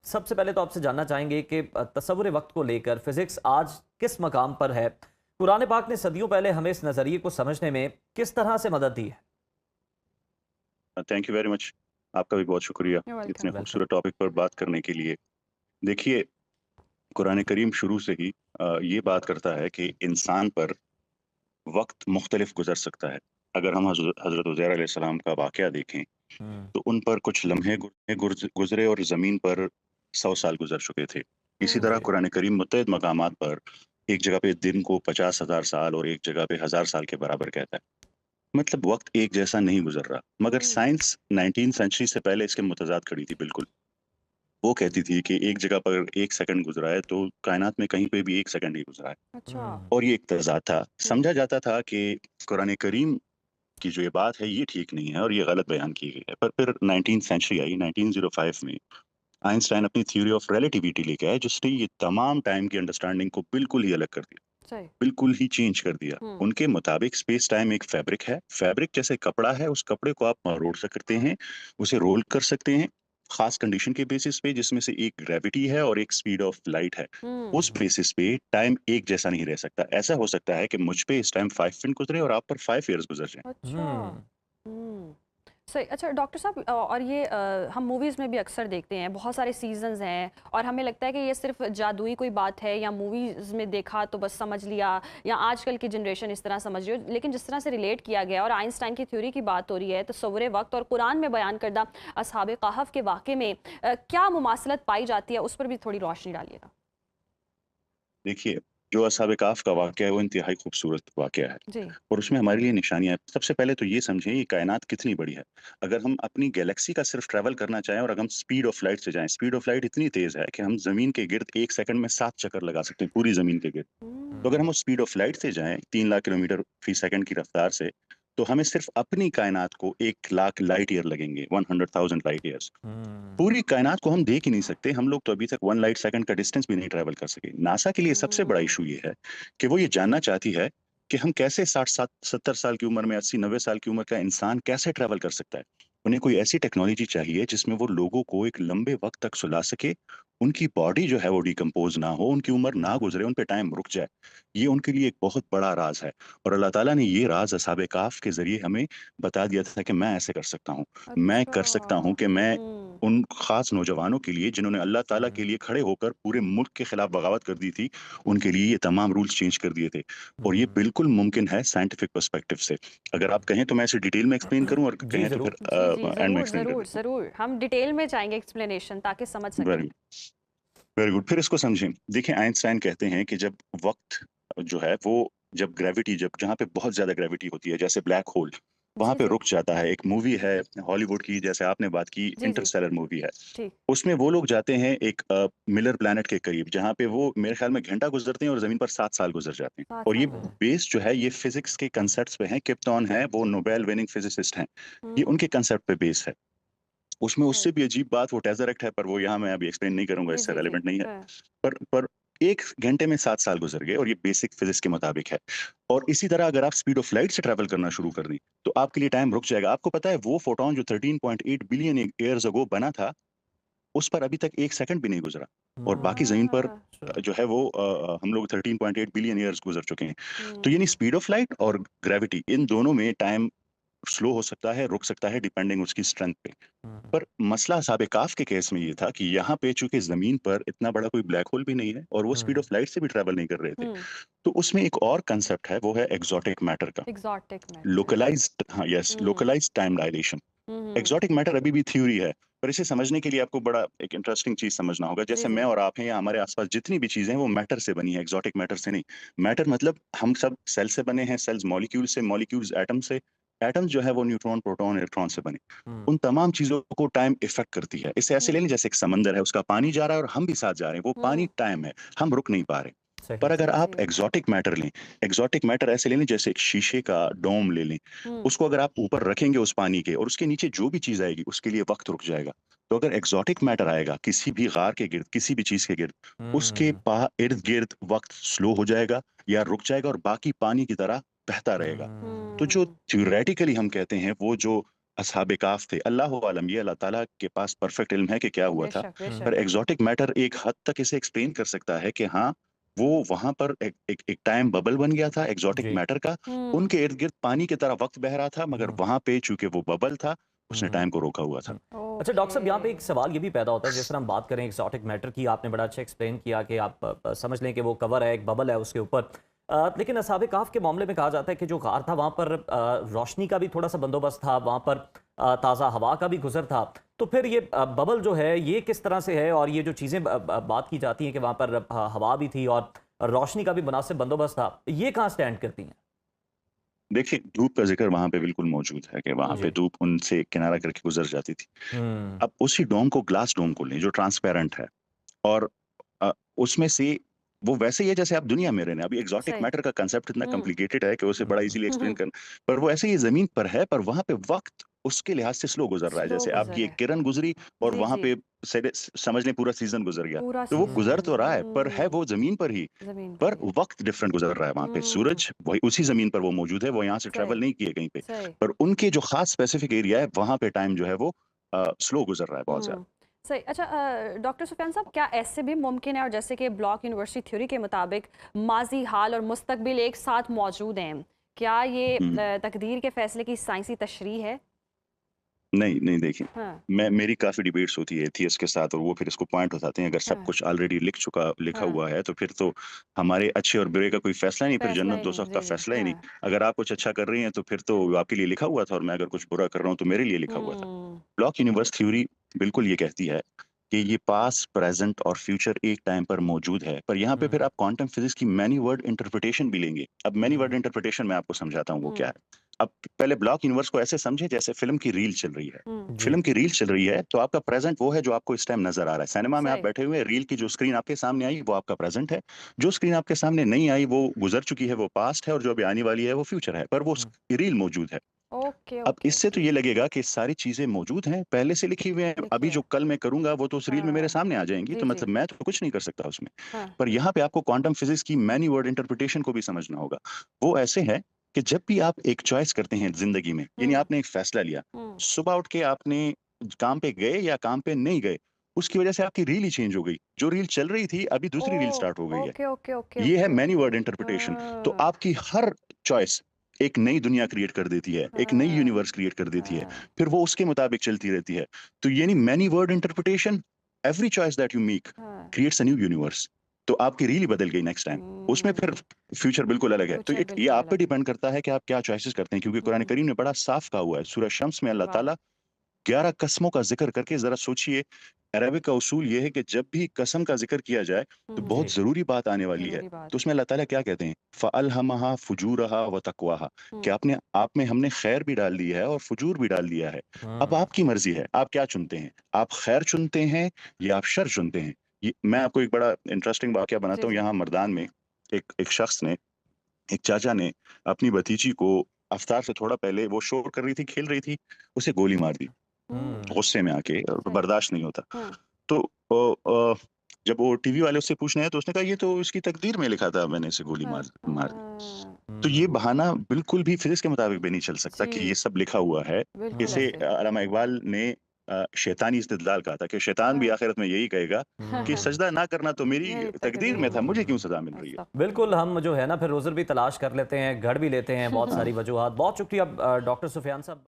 सबसे पहले तो आपसे जानना चाहेंगे कि तस्वुर वक्त को लेकर फिजिक्स आज किस मकाम पर है। कुरान पाक ने सदियों पहले हमें इस नज़रिए को समझने में किस तरह से मदद दी है। Thank you very much. आपका भी बहुत शुक्रिया You're इतने welcome. वेलकम। खूबसूरत टॉपिक पर बात करने के लिए। देखिए, कुरान करीम शुरू से ही ये बात करता है कि इंसान पर वक्त मुख्तलिफ गुजर सकता है। अगर हम हज़रत उज़ैर अलैहिस्सलाम का वाक़या देखें हम्म। तो उन पर कुछ लम्हे गुजरे और ज़मीन पर 100 साल गुजर चुके थे। इसी तरह ओके। कुरान करीम मुत्तअद्दिद मकामात पर एक जगह पे दिन को 50,000 साल और एक जगह पे 1,000 साल के बराबर कहता है। मतलब वक्त एक जैसा नहीं गुजर रहा, मगर Hmm. साइंस 19 सेंचुरी से पहले इसके मुतजाद खड़ी थी बिल्कुल। वो कहती थी कि एक जगह पर 1 सेकंड गुजरा है तो कायनात में कहीं पे भी 1 सेकंड ही गुजरा है। अच्छा। हम्म। और ये एक तजाद था। हम्म। समझा जाता था कि कुरान करीम की जो ये बात है ये ठीक नहीं है और ये गलत बयान की गई है। पर फिर 19 सेंचुरी आई, 1905 में आइंस्टाइन अपनी थ्योरी ऑफ रिलेटिविटी लेके आए, जिसने ये तमाम टाइम की अंडरस्टैंडिंग को बिल्कुल ही अलग कर दिया, सही। बिल्कुल ही चेंज कर दिया। हम्म। उनके मुताबिक स्पेस टाइम एक फैब्रिक है। फैब्रिक जैसे कपड़ा है, उस कपड़े को आप मरोड़ सकते हैं, उसे रोल कर सकते हैं खास कंडीशन के बेसिस पे, जिसमें से एक ग्रेविटी है और एक स्पीड ऑफ लाइट है। हम्म। उस बेसिस पे टाइम एक जैसा नहीं रह सकता। ऐसा हो सकता है कि मुझ पे इस टाइम 5 मिनट गुजरे और आप पर 5 ईयर्स गुजर जाए। अच्छा। हम्म। हम्म। सही। अच्छा डॉक्टर साहब, और ये हम मूवीज़ में भी अक्सर देखते हैं, बहुत सारे सीजन्स हैं और हमें लगता है कि ये सिर्फ जादुई कोई बात है या मूवीज़ में देखा तो बस समझ लिया, या आजकल की जनरेशन इस तरह समझ रही हो। लेकिन जिस तरह से रिलेट किया गया और आइंस्टाइन की थ्योरी की बात हो रही है, तस्वुर वक्त और कुरान में बयान करदा असहाब कहफ के वाक़े में क्या मुमासलत पाई जाती है, उस पर भी थोड़ी रोशनी डालिएगा। देखिए, जो असहाब कहफ का वाक़या है वो इंतहाई खूबसूरत वाक़या है जी। और उसमें हमारे लिए निशानियाँ हैं। सबसे पहले तो ये समझें ये कायनात कितनी बड़ी है। अगर हम अपनी गैलेक्सी का सिर्फ ट्रैवल करना चाहें और अगर हम स्पीड ऑफ लाइट से जाएँ, स्पीड ऑफ लाइट इतनी तेज़ है कि हम ज़मीन के गिर्द 1 सेकंड में 7 चक्कर लगा सकते हैं, पूरी ज़मीन के गिर्द। तो अगर हम्म। हम उस स्पीड ऑफ लाइट से जाएँ 3 लाख किलोमीटर फ़ी सेकंड की रफ़्तार से, तो हमें सिर्फ अपनी कायनात को 1 लाख लाइट ईयर लगेंगे, 100,000 लाइट ईयर्स। हम्म। पूरी कायनात को हम देख ही नहीं सकते। हम लोग तो अभी तक 1 लाइट सेकंड का डिस्टेंस भी नहीं ट्रैवल कर सके। नासा के लिए सबसे बड़ा इश्यू ये है कि वो ये जानना चाहती है कि हम कैसे 60 सात 70 साल की उम्र में 80-90 साल की उम्र का इंसान कैसे ट्रैवल कर सकता है। उन्हें कोई ऐसी टेक्नोलॉजी चाहिए जिसमें वो लोगों को एक लंबे वक्त तक सुला सके, उनकी बॉडी जो है वो डिकम्पोज ना हो, उनकी उम्र ना हम्म। गुजरे, उन पे टाइम रुक जाए। ये उनके लिए एक बहुत बड़ा राज है और अल्लाह ताला ने ये राज असहाब कहफ के ज़रिए हमें बता दिया था कि मैं ऐसे कर सकता हूँ। मैं अच्छा। कर सकता हूँ कि मैं हम्म। उन खास नौजवानों के लिए जिन्होंने अल्लाह ताला के हम्म। लिए खड़े होकर पूरे मुल्क के खिलाफ बगावत कर दी थी, उनके लिए ये तमाम रूल्स चेंज कर दिए थे और ये हम्म। बिल्कुल मुमकिन है साइंटिफिक पर्सपेक्टिव से। अगर आप कहें तो मैं इसे डिटेल में एक्सप्लेन करूं और जी कहें तो फिर जरूर। जी जी, एंड में ज़रूर एक्सप्लेन कर ज़रूर देता ज़रूर, हम डिटेल में चाहेंगे एक्सप्लेनेशन ताकि समझ हूँ। सकें। Very good. फिर इसको समझें। देखिए, आइंस्टाइन कहते हैं कि जब वक्त जो है वो जब ग्रेविटी जब जहाँ पे बहुत ज्यादा ग्रेविटी होती है जैसे ब्लैक होल, वहां जी पे जी रुक जाता है। एक मूवी है हॉलीवुड की, जैसे आपने बात की, जी जी। इंटरस्टेलर मूवी है। ठीक। उसमें वो लोग जाते हैं एक मिलर प्लैनेट के करीब, जहाँ पे वो मेरे ख्याल में घंटा गुजरते हैं और जमीन पर 7 साल गुजर जाते हैं। 7 और ये साल गुजर। बेस जो है ये फिजिक्स के कंसेप्ट पे है। किप्टॉन है, वो नोबेल विनिंग फिजिसिस्ट हैं। ये हम्म। उनके कंसेप्ट पे बेस है। उसमें सही। उससे भी अजीब बात वो टेजरेक्ट है, पर वो यहाँ मैं अभी एक्सप्लेन नहीं करूंगा, जी इससे जी जी। रेलिवेंट नहीं है। हाँ। पर 1 घंटे में 7 साल गुजर गए और ये बेसिक फिजिक्स के मुताबिक है। और इसी तरह अगर आप स्पीड ऑफ लाइट से ट्रैवल करना शुरू कर दें तो आपके लिए टाइम रुक जाएगा। आपको पता है वो फोटोन जो 13.8 बिलियन ईयर्स अगो बना था, उस पर अभी तक 1 सेकंड भी नहीं गुजरा। और बाकी हम्म। जमीन पर हाँ। अच्छा। जो है वो हम लोग 13.8 बिलियन ईयर्स गुजर चुके हैं। तो यानी हम्म। स्पीड ऑफ लाइट और ग्रेविटी, इन दोनों में टाइम स्लो हो सकता है, रुक सकता है, डिपेंडिंग उसकी स्ट्रेंथ पे। हम्म। पर मसला साबिकाफ के केस में ये था कि यहाँ पे चूंकि जमीन पर इतना बड़ा कोई ब्लैक होल भी नहीं है और वो स्पीड हम्म। ऑफ लाइट से भी ट्रैवल नहीं कर रहे थे, हम्म। तो उसमें एक और कंसेप्ट है, वो है एक्सोटिक मैटर का। Exotic matter. लोकलाइज्ड, हाँ yes, hmm. Localised time dilation. Hmm. Exotic matter अभी भी थ्योरी है, पर इसे समझने के लिए आपको बड़ा एक इंटरेस्टिंग चीज समझना होगा। जी जैसे जी। मैं और आप हैं या हमारे आसपास जितनी भी चीजें हैं वो मैटर से बनी है, एक्सोटिक मैटर से नहीं। मैटर मतलब हम सब सेल से बने हैं, सेल्स मॉलिक्यूल से, मॉलिक्यूल्स एटम से, एटम जो है वो न्यूट्रॉन प्रोटॉन इलेक्ट्रॉन से बने। हम्म। उन तमाम चीजों को टाइम इफेक्ट करती है। इसे ऐसे ले लें हम्म। जैसे एक समंदर है, उसका पानी जा रहा है और हम भी साथ जा रहे हैं। वो पानी हम्म। टाइम है, हम रुक नहीं पा रहे। सही। पर अगर जी आप जी। एक्सोटिक मैटर लें, एक्सोटिक मैटर ऐसे ले लें जैसे एक शीशे का डोम ले लें, हम्म। उसको अगर आप ऊपर रखेंगे उस पानी के और उसके नीचे जो भी चीज आएगी उसके लिए वक्त रुक जाएगा। तो अगर एक्सोटिक मैटर आएगा किसी भी गार के गिर्द, किसी भी चीज के गिर्द, उसके हम्म। पा इर्द गिर्द वक्त स्लो हो जाएगा या रुक जाएगा और बाकी पानी की तरह बहता रहेगा। तो जो हम्म। थ्योरेटिकली हम कहते हैं वो जो असहाब काफ थे, अल्लाह आलम, ये अल्लाह ताला के पास परफेक्ट इल्म है कि क्या हुआ था। बेशक हम्म, पर बेशक एग्जॉटिक मैटर एक हद तक इसे एक्सप्लेन कर सकता है कि हाँ, वो वहां पर एक टाइम बबल बन गया था एग्जॉटिक जी। मैटर का। हम्म उनके इर्द गिर्द पानी की तरह वक्त बह रहा था, मगर हम्म, वहां पे चूंकि वो बबल था, उसने हम्म, टाइम को रोका हुआ था। हम्म। अच्छा डॉक्टर ओके साहब, यहाँ पे एक सवाल ये भी पैदा होता है, जिस तरह हम बात करें एक्सोटिक मैटर की, आपने बड़ा अच्छा एक्सप्लेन किया कि आप समझ लें कि वो कवर है, एक बबल है उसके ऊपर। लेकिन असहाब काफ के मामले में कहा जाता है कि जो गार था वहाँ पर रोशनी का भी थोड़ा सा बंदोबस्त था, वहाँ पर ताज़ा हवा का भी गुजर था। तो फिर ये बबल जो है ये किस तरह से है, और ये जो चीज़ें बात की जाती हैं कि वहाँ पर हवा भी थी और रोशनी का भी मुनासिब बंदोबस्त था, ये कहाँ स्टैंड करती हैं? देखिए, धूप का जिक्र वहां पे बिल्कुल मौजूद है कि वहां पे जी। धूप उनसे किनारा करके गुजर जाती थी। हम्म। अब उसी डोम को, ग्लास डोम को लें जो ट्रांसपेरेंट है, और उसमें से वो वैसे ही है जैसे आप दुनिया में रहने। अभी एग्जॉटिक सही मैटर का कंसेप्ट इतना हम्म कॉम्प्लिकेटेड है कि उसे बड़ा हम्म। इजीली एक्सप्लेन करना, पर वो ऐसे ही जमीन पर है, पर वहां पे वक्त उसके लिहाज से स्लो गुजर रहा है। स्लो जैसे गुजर आपकी एक है किरण गुजरी और जी वहां जी पे समझ लें पूरा सीजन गुजर गया, पूरा तो वो गुजर सीजन तो रहा है, पर है वो जमीन पर ही, जमीन पर पर ही वक्त डिफरेंट गुजर रहा है। वहां पे हम्म सूरज वही उसी जमीन पर वो मौजूद है, वो यहाँ से सही ट्रेवल नहीं किए कहीं पे, सही पर उनके जो खास स्पेसिफिक एरिया है वहां पे टाइम जो है वो स्लो गुजर रहा है बहुत ज्यादा। हुँ। सही अच्छा डॉक्टर सुफ़ियान साहब क्या ऐसे भी मुमकिन है और जैसे कि ब्लॉक यूनिवर्सिटी थ्योरी के मुताबिक माज़ी, हाल और मुस्तकबिल एक साथ मौजूद हैं। क्या ये हम्म। तकदीर के फ़ैसले की साइंसी तशरीह है? नहीं, नहीं, देखिए, हाँ, मेरी काफ़ी डिबेट्स होती है एथियस्ट के साथ, और वो फिर इसको पॉइंट उठाते हैं, अगर सब हाँ, कुछ ऑलरेडी लिखा हाँ। हुआ है, तो फिर तो हमारे अच्छे और बुरे का कोई फैसला नहीं, फिर फ़ैसला जन्नत ही नहीं। दोज़ख का जी, जी। फैसला ही नहीं। हाँ। अगर आप कुछ अच्छा कर रही हैं, तो फिर तो आपके लिए लिखा हुआ था, और मैं अगर कुछ बुरा कर रहा हूँ, तो मेरे लिए लिखा हुआ था। हुँ, ब्लॉक यूनिवर्स थ्योरी बिल्कुल ये कहती है कि ये पास्ट, प्रेज़ेंट और फ्यूचर एक टाइम पर मौजूद है, पर यहाँ पे फिर हम्म, आप क्वांटम फिज़िक्स की मैनी वर्ड इंटरप्रिटेशन भी लेंगे। अब मैनी वर्ड हम्म, इंटरप्रिटेशन मैं आपको समझाता हूँ वो क्या हुँ, है। अब पहले ब्लॉक यूनिवर्स को ऐसे समझे जैसे फ़िल्म की रील चल रही है। हुँ। जी। फ़िल्म की रील चल रही है, तो आपका प्रेज़ेंट वो है जो आपको इस टाइम नज़र आ रहा है। सिनेमा में आप सही। बैठे हुए हैं, रील की जो स्क्रीन आपके सामने आई, वो आपका प्रेज़ेंट है। जो स्क्रीन आपके सामने नहीं आई, वो गुज़र चुकी है, वो पास्ट है, और जो अभी आने वाली है, वो फ्यूचर है, पर वो हम्म, रील मौजूद है। ओके, अब ओके, इससे तो ओके। ये लगेगा कि सारी चीज़ें मौजूद हैं, पहले से लिखी हुई हैं, अभी लिखिए। जो कल मैं करूँगा, वो तो उस रील में मेरे हाँ। सामने आ जाएँगी, जी, तो जी। मतलब मैं तो कुछ नहीं कर सकता उसमें। हाँ। पर यहाँ पे आपको क्वांटम फिज़िक्स की मैनी वर्ड इंटरप्रिटेशन को भी समझना होगा। वो ऐसे है कि जब भी आप एक चॉइस करते हैं ज़िंदगी में, यानी हुँ, आपने एक फ़ैसला लिया, हुँ। सुबह उठ के आपने काम पे गए या काम पे नहीं गए, उसकी वजह से आपकी रील ही चेंज हो गई। जो रील चल रही थी, अभी दूसरी रील ओह! स्टार्ट हो गई है। ओके, ओके, ओके, ये है okay, many okay. Word interpretation. तो हाँ, आपकी हर चॉइस एक नई दुनिया क्रिएट कर देती है, एक नई हाँ, यूनिवर्स क्रिएट कर देती है। हाँ, फिर वो उसके मुताबिक चलती रहती है। तो यानी many world interpretation, every choice that you make हाँ। Creates a new universe. तो आपकी रील ही बदल गई नेक्स्ट टाइम। उसमें फिर हुँ, फ्यूचर बिल्कुल अलग है। तो फ्यूचर ये बिल्कुल आप पे अलग है। डिपेंड करता है कि आप क्या चॉइसेस करते हैं, क्योंकि कुरान हुँ, करीम ने बड़ा साफ कहा हुआ है। सूरह शम्स में अल्लाह वाह! ताला 11 कसमों का ज़िक्र करके, ज़रा सोचिए, अरबिक का उसूल ये है कि जब भी कसम का ज़िक्र किया जाए, तो हुँ, बहुत जी। ज़रूरी बात आने वाली है। ज़रूरी तो बात है। उसमें अल्लाह ताला क्या कहते हैं? फ़अल्हमहा फ़ुजूरहा व तक़वाहा, कि हुँ, आपने आप में हमने खैर भी डाल दी है और फुजूर भी डाल दिया है। अब हम्म, आपकी मर्ज़ी है, आप क्या चुनते हैं? आप खैर चुनते हैं या आप शर चुनते हैं? ये मैं आपको एक बड़ा इंटरेस्टिंग वाक़या जी, बनाता हूँ। जी। यहाँ मर्दान में एक एक शख़्स ने, एक चाचा ने अपनी भतीजी को इफ्तार से थोड़ा पहले, वो शोर कर रही थी, खेल रही थी, उसे गोली मार दी। हुँ, हम्म, गुस्से में आके, सही। बर्दाश्त नहीं होता। हाँ, तो जब वो टीवी वाले उससे पूछने आए, तो उसने कहा ये तो इसकी तकदीर में लिखा था, मैंने इसे गोली हाँ, मार दी। हाँ। तो ये हम्म, बहाना बिल्कुल भी फिज़िक्स के मुताबिक भी नहीं चल सकता कि ये जी, सब लिखा हुआ है। बिल्कुल हम्म, इसे ऐसे। अल्लामा इकबाल ने शैतानी इस्तिदलाल कहा था कि शैतान भी हाँ। आखिरत में यही कहेगा कि हम्म। सजदा ना करना तो मेरी मेरी तकदीर में तकदीर था, में मुझे था। क्यों सज़ा मिल रही है? बिल्कुल, हम जो है ना फिर उज़्र भी तलाश कर लेते हैं, गढ़ भी लेते हैं बहुत सारी वजूहात। बहुत शुक्रिया डॉक्टर सुफियान साहब।